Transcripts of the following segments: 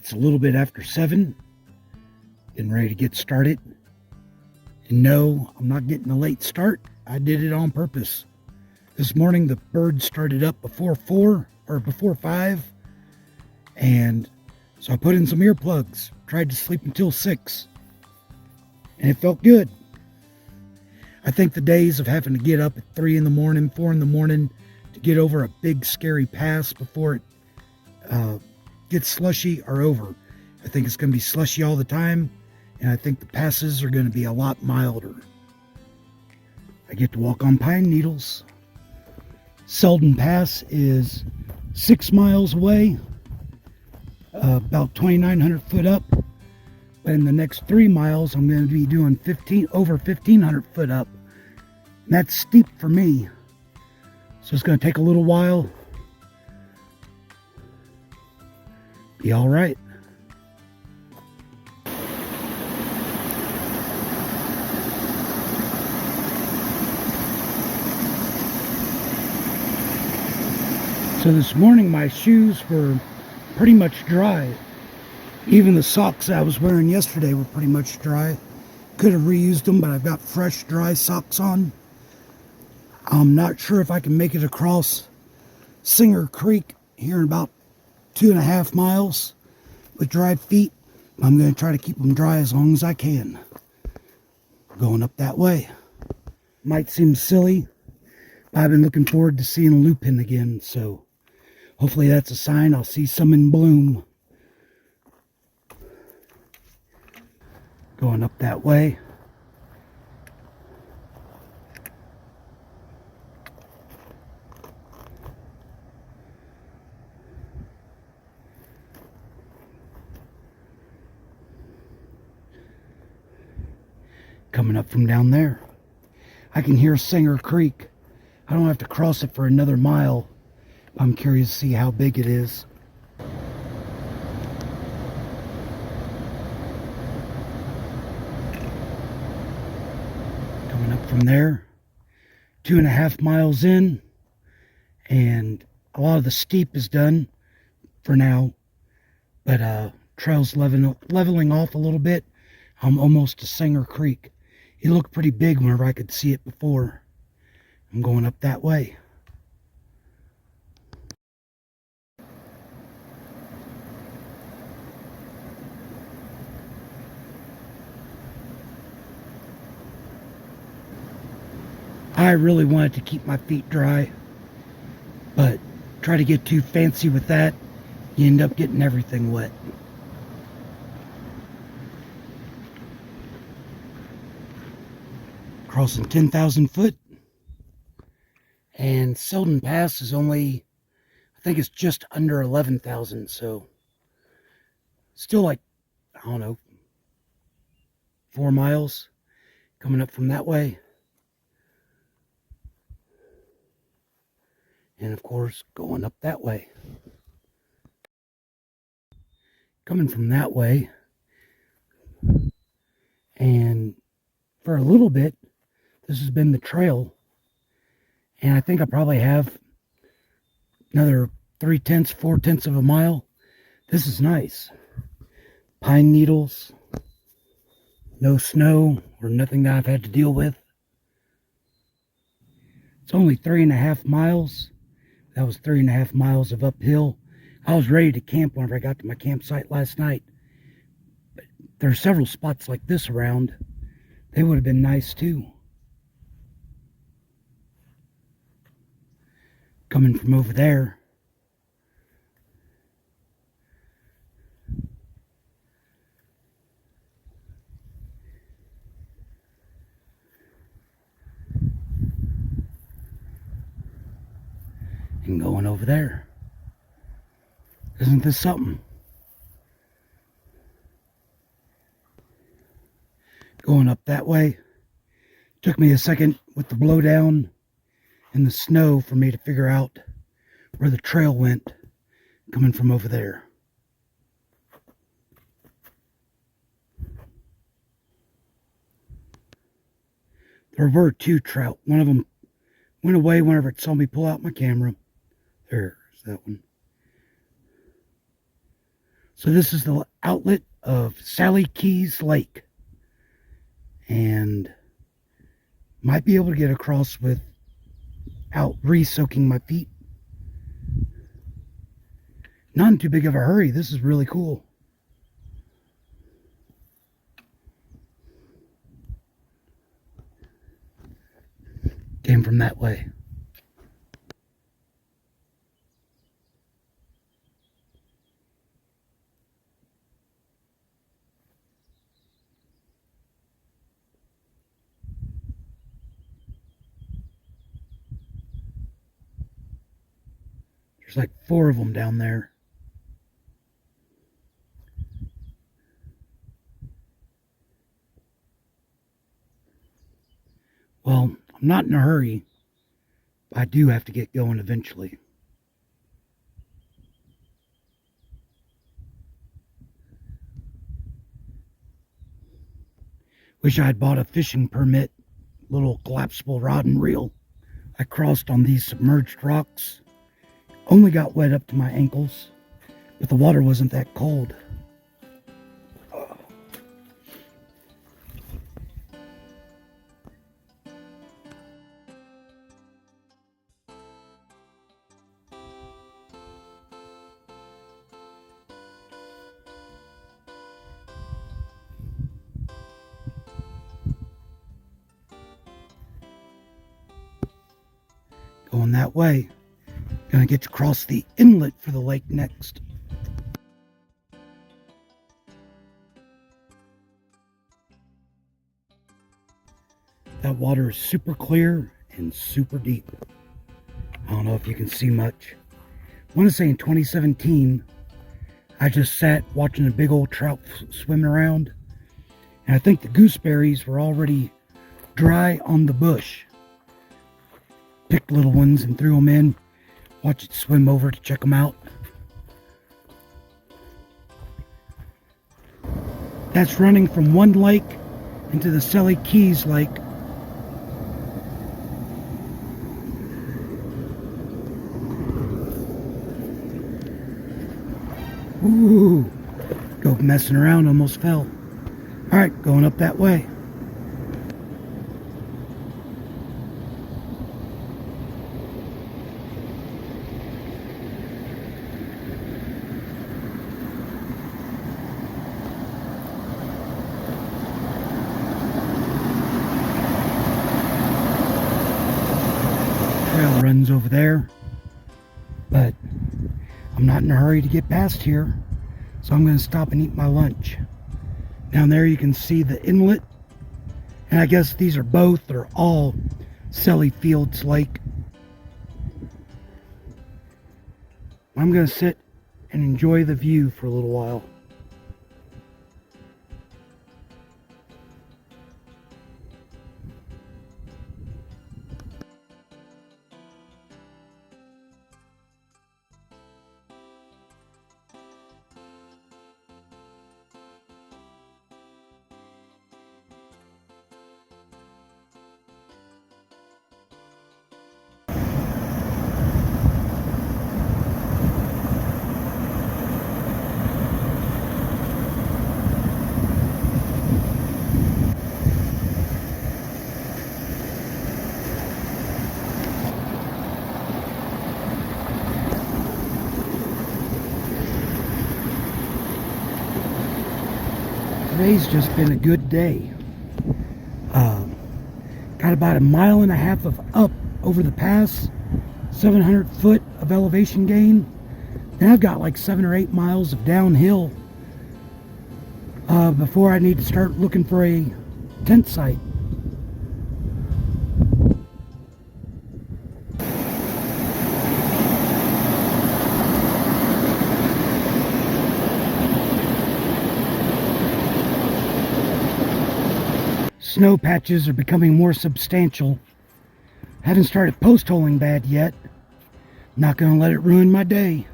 It's a little bit after 7, getting ready to get started. And no, I'm not getting a late start. I did it on purpose. This morning the bird started up before 4 or before 5, and so I put in some earplugs, tried to sleep until 6, and it felt good. I think the days of having to get up at 3 in the morning, 4 in the morning to get over a big scary pass before it gets slushy are over. I think it's going to be slushy all the time, and I think the passes are going to be a lot milder. I get to walk on pine needles. Selden Pass is 6 miles away, about 2,900 foot up. But in the next 3 miles, I'm going to be doing over 1,500 foot up. And that's steep for me. So it's going to take a little while. Be all right. So this morning my shoes were pretty much dry. Even the socks I was wearing yesterday were pretty much dry. Could have reused them, but I've got fresh, dry socks on. I'm not sure if I can make it across Singer Creek here in about 2.5 miles with dry feet. I'm going to try to keep them dry as long as I can. Going up that way. Might seem silly, but I've been looking forward to seeing lupin again, so hopefully that's a sign I'll see some in bloom. Going up that way. Coming up from down there. I can hear Singer Creek. I don't have to cross it for another mile. I'm curious to see how big it is. Coming up from there, 2.5 miles in, and a lot of the steep is done for now, but trail's leveling off a little bit. I'm almost to Singer Creek. It looked pretty big whenever I could see it before. I'm going up that way. I really wanted to keep my feet dry, but try to get too fancy with that, you end up getting everything wet. Crossing 10,000 foot, and Selden Pass is only, I think it's just under 11,000, so still like, I don't know, 4 miles coming up from that way. And of course, going up that way. Coming from that way, and for a little bit, this has been the trail, and I think I probably have another 4/10 of a mile. This is nice. Pine needles, no snow or nothing that I've had to deal with. It's only 3.5 miles. That was 3.5 miles of uphill. I was ready to camp whenever I got to my campsite last night. But there are several spots like this around. They would have been nice too. Coming from over there. And going over there. Isn't this something? Going up that way. Took me a second with the blowdown and the snow for me to figure out where the trail went coming from over there. There were 2 trout. One of them went away whenever it saw me pull out my camera. There's that one. So this is the outlet of Sally Keys Lake, and might be able to get across without re-soaking my feet. Not in too big of a hurry. This is really cool. Came from that way. There's like 4 of them down there. Well, I'm not in a hurry. I do have to get going eventually. Wish I had bought a fishing permit, little collapsible rod and reel. I crossed on these submerged rocks. Only got wet up to my ankles, but the water wasn't that cold. Going that way. Gonna get to cross the inlet for the lake next. That water is super clear and super deep. I don't know if you can see much. I want to say in 2017, I just sat watching a big old trout swimming around, and I think the gooseberries were already dry on the bush. Picked little ones and threw them in. Watch it swim over to check them out. That's running from one lake into the Sally Keys Lake. Ooh, go messing around, almost fell. Alright, going up that way. Trail runs over there, but I'm not in a hurry to get past here, so I'm going to stop and eat my lunch. Down there you can see the inlet, and I guess these are both or all Sally Fields Lake. I'm going to sit and enjoy the view for a little while. Today's just been a good day. Got about 1.5 miles of up over the pass, 700 foot of elevation gain. Then I've got like 7 or 8 miles of downhill before I need to start looking for a tent site. Snow patches are becoming more substantial. Haven't started post holing bad yet. Not gonna let it ruin my day.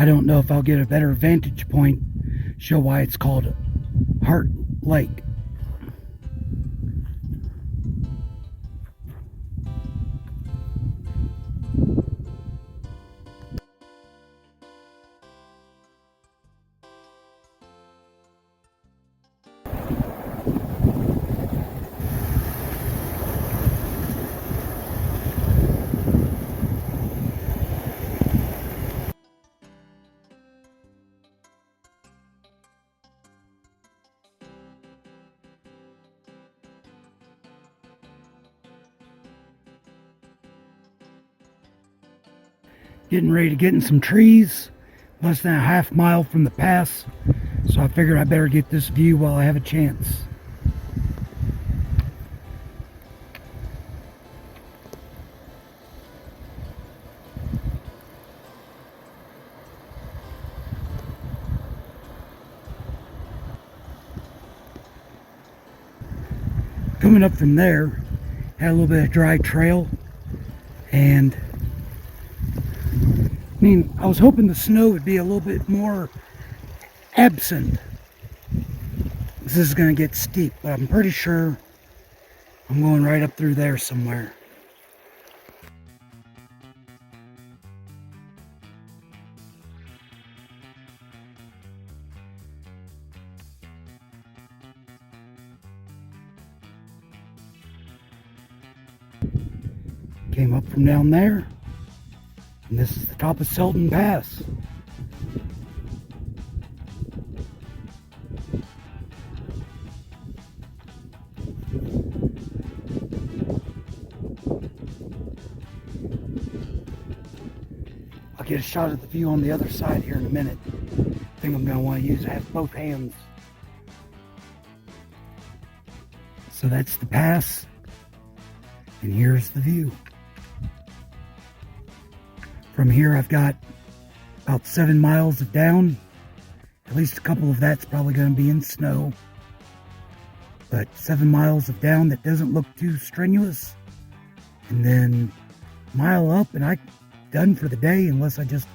I don't know if I'll get a better vantage point, show why it's called Heart Lake. Getting ready to get in some trees, less than a half mile from the pass, so I figured I better get this view while I have a chance. Coming up from there, had a little bit of dry trail, and I was hoping the snow would be a little bit more absent. This is going to get steep, but I'm pretty sure I'm going right up through there somewhere. Came up from down there. And this is the top of Selden Pass. I'll get a shot at the view on the other side here in a minute. I think I'm going to want to have both hands. So that's the pass. And here's the view. From here I've got about 7 miles of down. At least a couple of that's probably going to be in snow. But 7 miles of down that doesn't look too strenuous. And then a mile up and I'm done for the day unless I just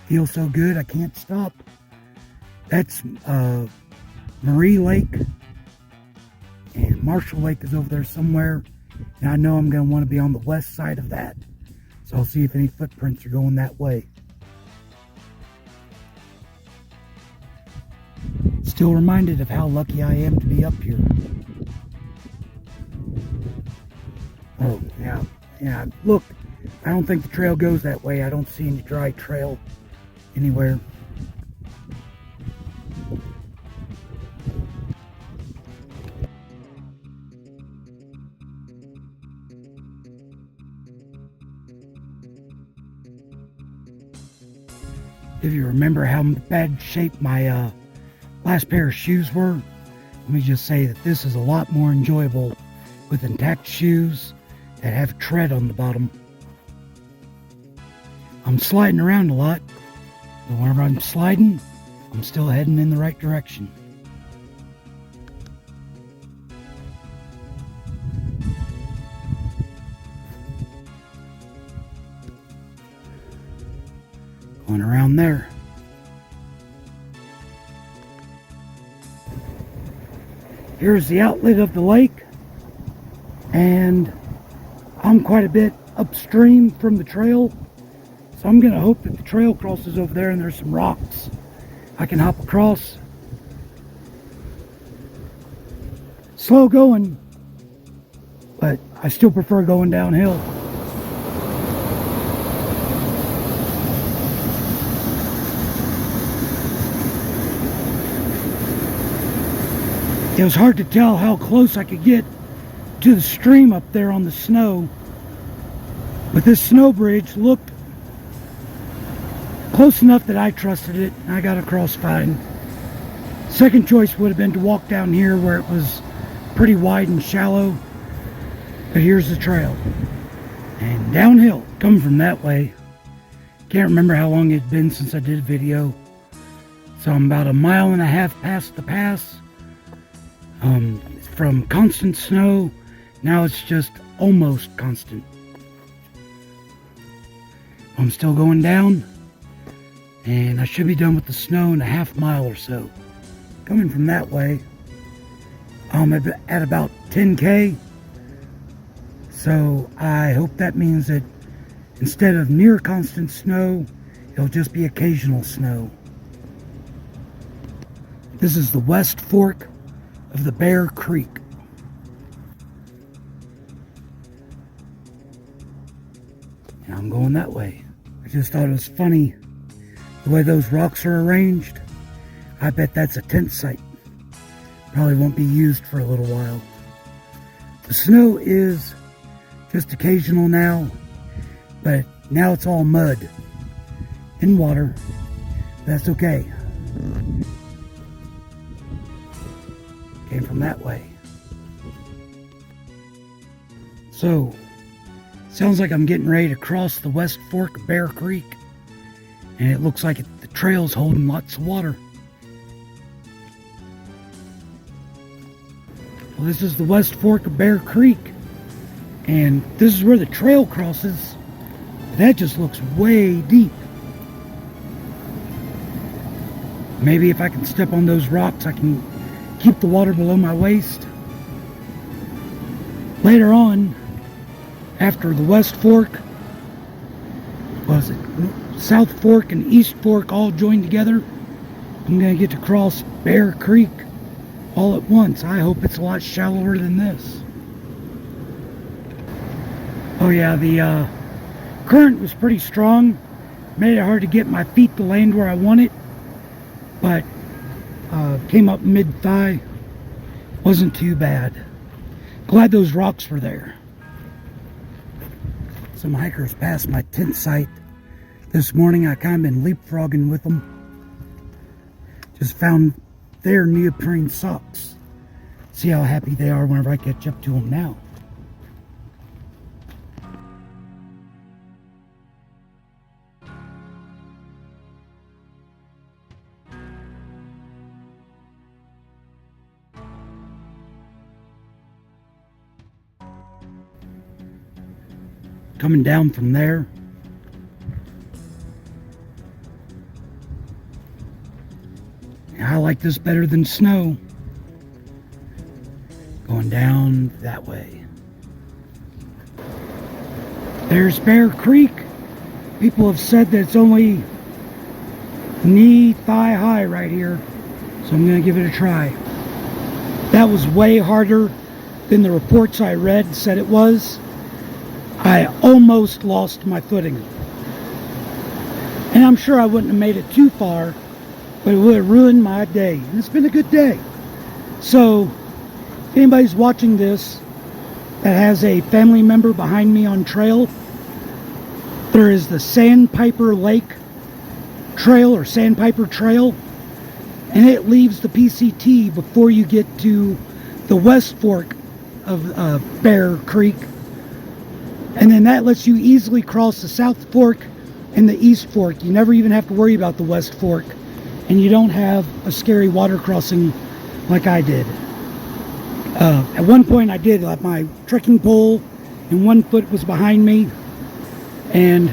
feel so good I can't stop. That's Marie Lake. And Marshall Lake is over there somewhere. And I know I'm going to want to be on the west side of that. So I'll see if any footprints are going that way. Still reminded of how lucky I am to be up here. Oh, yeah, look, I don't think the trail goes that way. I don't see any dry trail anywhere. If you remember how bad shape my last pair of shoes were, let me just say that this is a lot more enjoyable with intact shoes that have tread on the bottom. I'm sliding around a lot, but whenever I'm sliding, I'm still heading in the right direction. Going around there. Here's the outlet of the lake, and I'm quite a bit upstream from the trail, so I'm going to hope that the trail crosses over there and there's some rocks I can hop across. Slow going, but I still prefer going downhill. It was hard to tell how close I could get to the stream up there on the snow, but this snow bridge looked close enough that I trusted it, and I got across fine. Second choice would have been to walk down here where it was pretty wide and shallow, but here's the trail. And downhill, coming from that way. Can't remember how long it had been since I did a video, so I'm about 1.5 miles past the pass. From constant snow, now it's just almost constant. I'm still going down. And I should be done with the snow in a half mile or so. Coming from that way, I'm at about 10K. So I hope that means that instead of near constant snow, it'll just be occasional snow. This is the West Fork of the Bear Creek. And I'm going that way. I just thought it was funny the way those rocks are arranged. I bet that's a tent site. Probably won't be used for a little while. The snow is just occasional now, but now it's all mud and water. That's okay. Came from that way. So, sounds like I'm getting ready to cross the West Fork of Bear Creek, and it looks like the trail's holding lots of water. Well, this is the West Fork of Bear Creek, and this is where the trail crosses. That just looks way deep. Maybe if I can step on those rocks, I can keep the water below my waist. Later on, after the West Fork, South Fork and East Fork all join together, I'm going to get to cross Bear Creek all at once. I hope it's a lot shallower than this. Oh yeah, the current was pretty strong. Made it hard to get my feet to land where I want it, but came up mid-thigh. Wasn't too bad. Glad those rocks were there. Some hikers passed my tent site this morning. I kind of been leapfrogging with them. Just found their neoprene socks. See how happy they are whenever I catch up to them now. Coming down from there, I like this better than snow. Going down that way. There's Bear Creek. People have said that it's only knee, thigh high right here, so I'm going to give it a try. That was way harder than the reports I read said it was. I almost lost my footing. And I'm sure I wouldn't have made it too far, but it would have ruined my day. And it's been a good day. So, if anybody's watching this that has a family member behind me on trail, there is the Sandpiper Lake Trail or Sandpiper Trail, and it leaves the PCT before you get to the West Fork of Bear Creek. And then that lets you easily cross the South Fork and the East Fork. You never even have to worry about the West Fork. And you don't have a scary water crossing like I did. At one point I did, like my trekking pole and one foot was behind me. And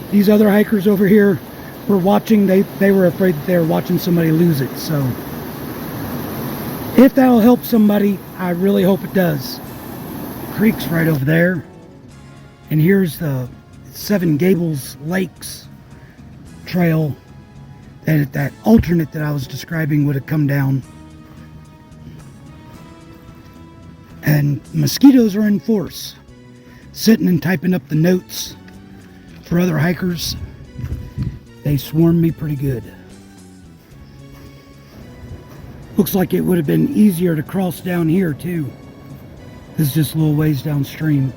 these other hikers over here were watching. They were afraid that they were watching somebody lose it. So if that'll help somebody, I really hope it does. The creek's right over there. And here's the Seven Gables Lakes trail that alternate that I was describing would have come down. And mosquitoes are in force. Sitting and typing up the notes for other hikers. They swarm me pretty good. Looks like it would have been easier to cross down here too. This is just a little ways downstream.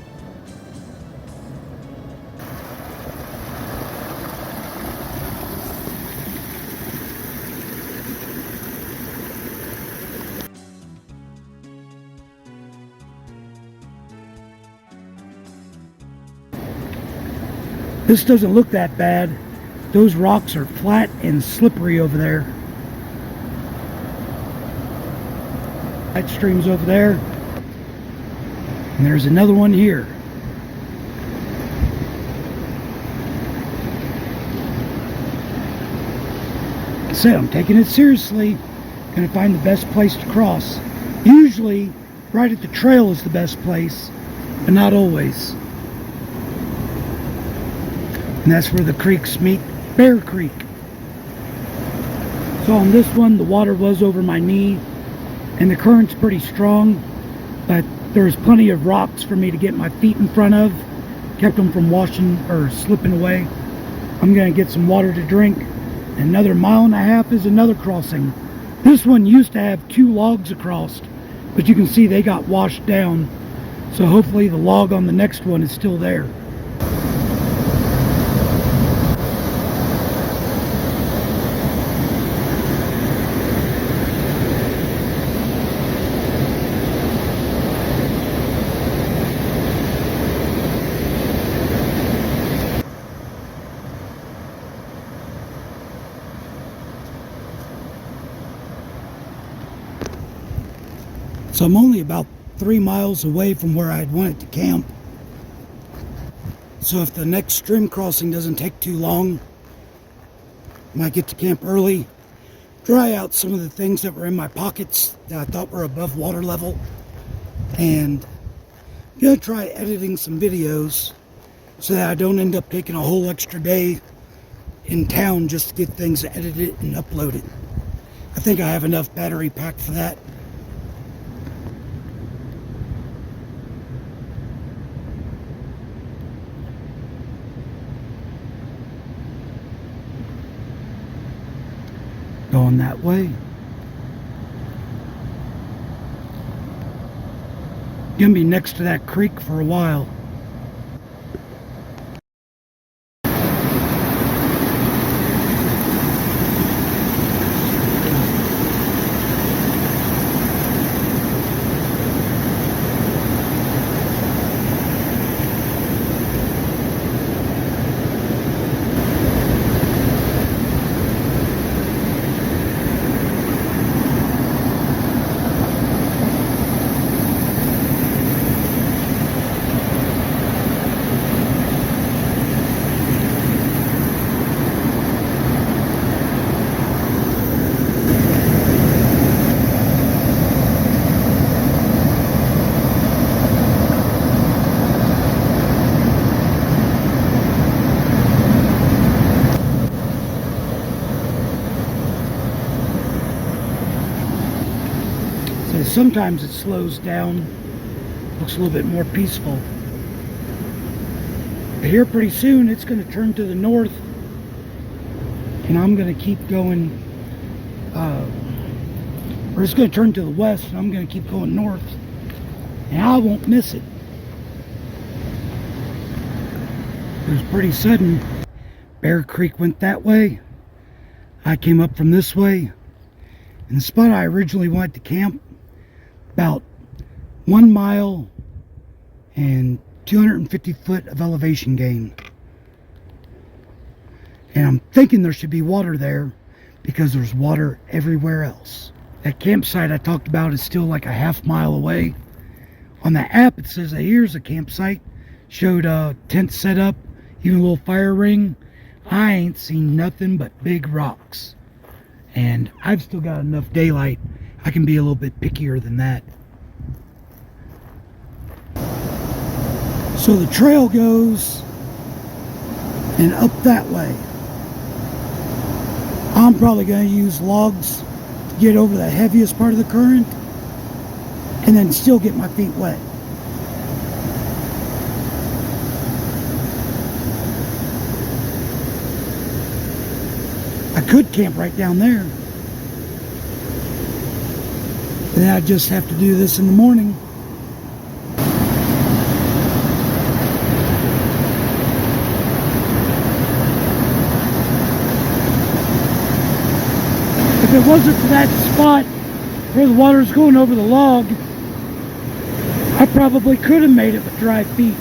This doesn't look that bad. Those rocks are flat and slippery over there. That stream's over there. And there's another one here. said, I'm taking it seriously. Gonna find the best place to cross. Usually, right at the trail is the best place, but not always. And that's where the creeks meet Bear Creek. So on this one, the water was over my knee, and the current's pretty strong, but there's plenty of rocks for me to get my feet in front of. Kept them from washing or slipping away. I'm gonna get some water to drink. Another 1.5 miles is another crossing. This one used to have 2 logs across, but you can see they got washed down. So hopefully the log on the next one is still there. So I'm only about 3 miles away from where I'd wanted to camp. So if the next stream crossing doesn't take too long, I might get to camp early, dry out some of the things that were in my pockets that I thought were above water level, and I'm gonna try editing some videos so that I don't end up taking a whole extra day in town just to get things edited and uploaded. I think I have enough battery packed for that. Going that way. Gonna be next to that creek for a while. Sometimes it slows down, looks a little bit more peaceful. But here pretty soon it's going to turn to the north, and I'm going to keep going, or it's going to turn to the west, and I'm going to keep going north, and I won't miss it. It was pretty sudden. Bear Creek went that way, I came up from this way, and the spot I originally wanted to camp, about 1 mile and 250 foot of elevation gain. And I'm thinking there should be water there because there's water everywhere else. That campsite I talked about is still like a 1/2 mile away. On the app it says that here's a campsite. Showed a tent set up, even a little fire ring. I ain't seen nothing but big rocks. And I've still got enough daylight. I can be a little bit pickier than that. So the trail goes and up that way. I'm probably going to use logs to get over the heaviest part of the current and then still get my feet wet. I could camp right down there. And then I just have to do this in the morning. If it wasn't for that spot where the water's going over the log, I probably could have made it with dry feet.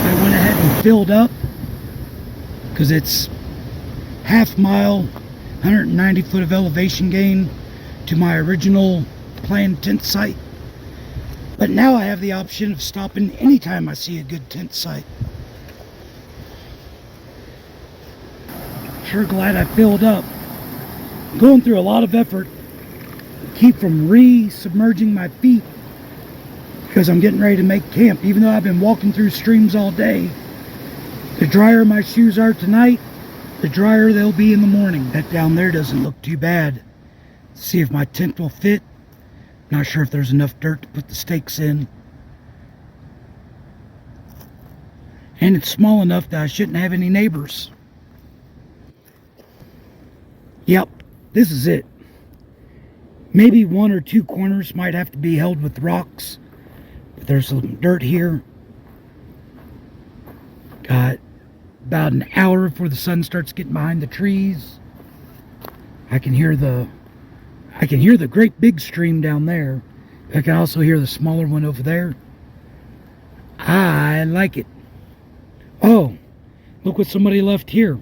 I went ahead and filled up, because it's 1/2 mile, 190 foot of elevation gain to my original planned tent site. But now I have the option of stopping anytime I see a good tent site. Sure glad I filled up. I'm going through a lot of effort to keep from re-submerging my feet because I'm getting ready to make camp. Even though I've been walking through streams all day, the drier my shoes are tonight, the drier they'll be in the morning. That down there doesn't look too bad. See if my tent will fit. Not sure if there's enough dirt to put the stakes in. And it's small enough that I shouldn't have any neighbors. Yep, this is it. Maybe one or two corners might have to be held with rocks. But there's some dirt here. Got about an hour before the sun starts getting behind the trees. I can hear the great big stream down there. I can also hear the smaller one over there. I like it. Oh, look what somebody left here.